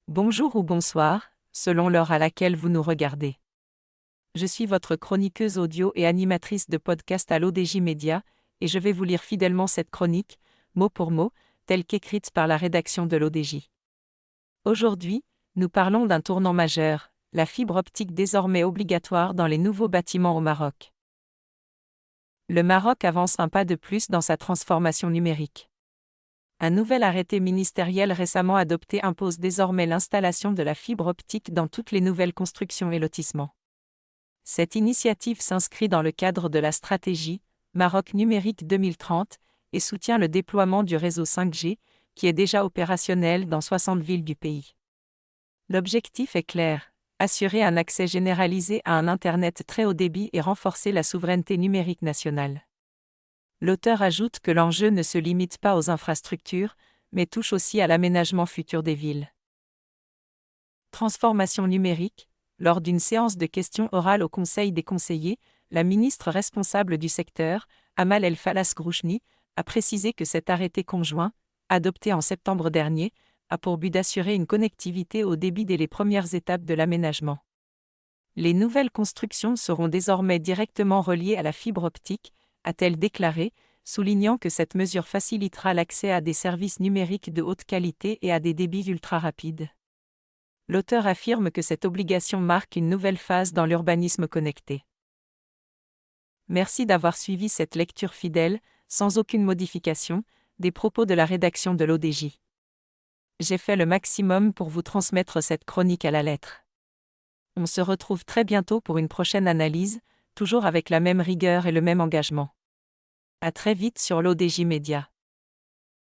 Bonjour ou bonsoir, selon l'heure à laquelle vous nous regardez. Je suis votre chroniqueuse audio et animatrice de podcast à l'ODJ Média, et je vais vous lire fidèlement cette chronique, mot pour mot, telle qu'écrite par la rédaction de l'ODJ. Aujourd'hui, nous parlons d'un tournant majeur, la fibre optique désormais obligatoire dans les nouveaux bâtiments au Maroc. Le Maroc avance un pas de plus dans sa transformation numérique. Un nouvel arrêté ministériel récemment adopté impose désormais l'installation de la fibre optique dans toutes les nouvelles constructions et lotissements. Cette initiative s'inscrit dans le cadre de la stratégie Maroc numérique 2030 et soutient le déploiement du réseau 5G, qui est déjà opérationnel dans 60 villes du pays. L'objectif est clair, assurer un accès généralisé à un Internet très haut débit et renforcer la souveraineté numérique nationale. L'auteur ajoute que l'enjeu ne se limite pas aux infrastructures, mais touche aussi à l'aménagement futur des villes. Transformation numérique. Lors d'une séance de questions orales au Conseil des conseillers, la ministre responsable du secteur, Amal El Fallas Grouchni, a précisé que cet arrêté conjoint, adopté en septembre dernier, a pour but d'assurer une connectivité haut débit dès les premières étapes de l'aménagement. Les nouvelles constructions seront désormais directement reliées à la fibre optique, a-t-elle déclaré, soulignant que cette mesure facilitera l'accès à des services numériques de haute qualité et à des débits ultra rapides. L'auteur affirme que cette obligation marque une nouvelle phase dans l'urbanisme connecté. Merci d'avoir suivi cette lecture fidèle, sans aucune modification, des propos de la rédaction de l'ODJ. J'ai fait le maximum pour vous transmettre cette chronique à la lettre. On se retrouve très bientôt pour une prochaine analyse, toujours avec la même rigueur et le même engagement. À très vite sur l'ODJ Média.